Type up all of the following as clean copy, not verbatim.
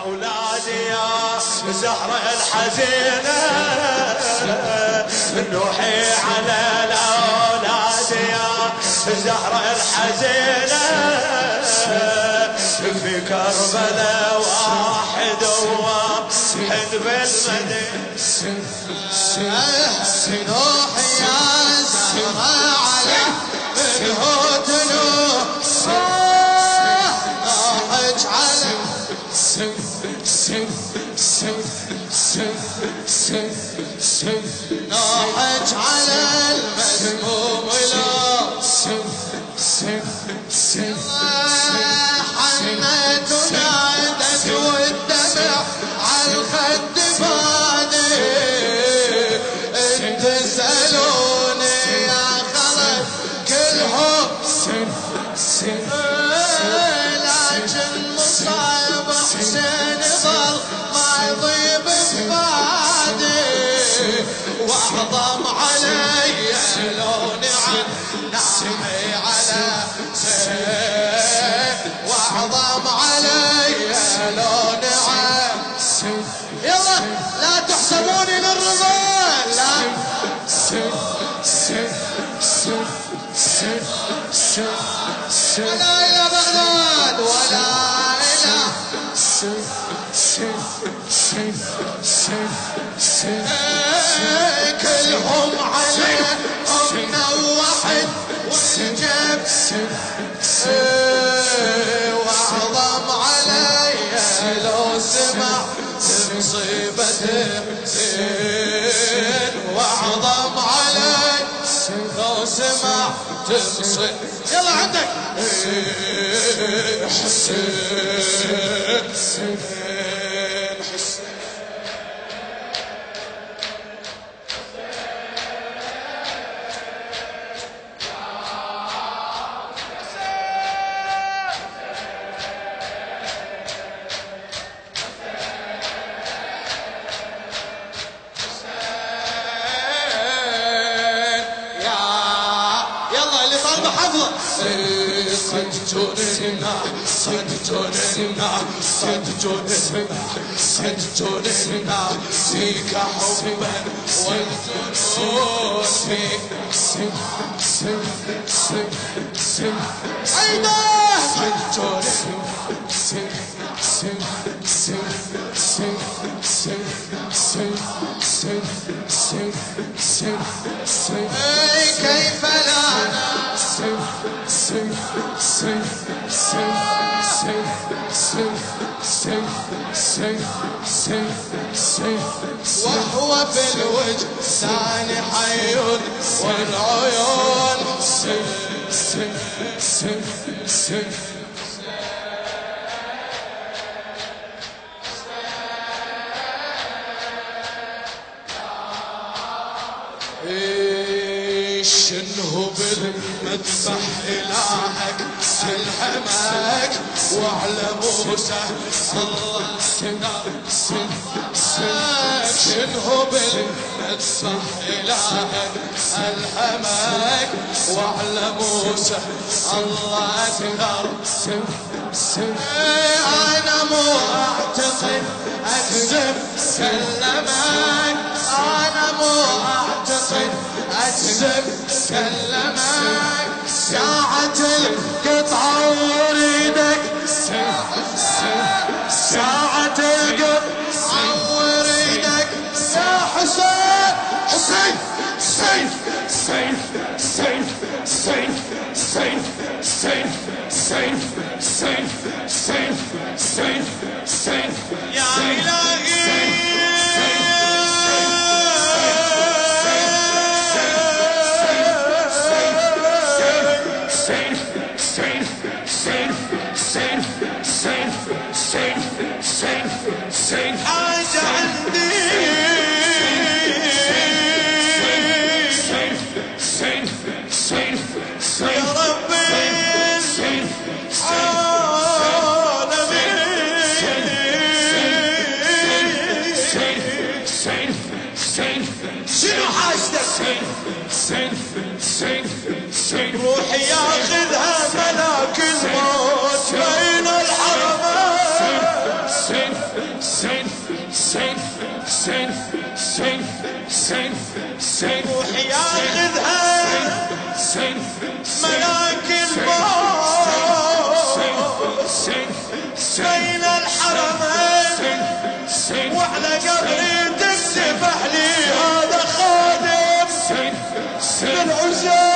أولادي يا زهرة الحزينة نوحي على الأولاد يا زهرة الحزينة في كربلاء واحد وواحد بالمدينة نوحي يا زهرة على منه تنوح نوحج على نوحج على المسموم حنت ونادت والدمع على الخد فاني انت سألوني يا خلق كلهم لكن مصاب حسين ظل ما يضيب بفادي واعظم علي لوني عن نعمي على واعظم علي لوني عن يلا لا تحسبوني للرمال لا ولا إلى بغداد ولا إلى كلهم على أمنا واحد والجب واعظم علي لو سمع مصيبته واعظم علي لو سمع مصيبته يلا عندك حسين صدقنا فيك حبا والجنون فيك أيضا كيف لا وهو في الوجه ثاني حي والعيون شنه بالمذبح إلهك الحماك وعلى موسى الله شنه بالمذبح إلهك الحماك وعلى موسى الله أكبر أنا مو أعتقد أكذب كلمك أنا مو أعتقد أكذب كلمك ساعة القطعة وريدك ساعة القطعة وريدك يا حسين حسين حسين حسين حسين حسين حسين حسين حسين حسين حسين حسين حسين يا إلهي حاجة عندي يا ربي العالمين أهلي هذا خادم للعزاب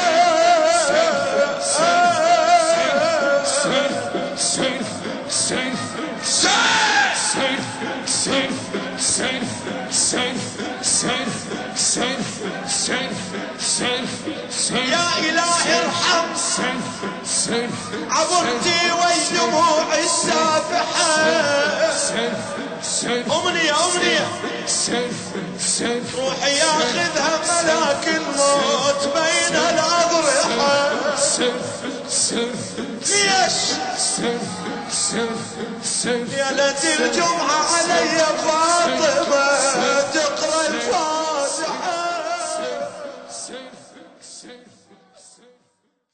يا إلهي ارحم عبرتي ودموع السافحة أمنية روحي ياخذها ملاك الموت بين الأضرحة ليش يا ليلة الجمعة علي فاطمة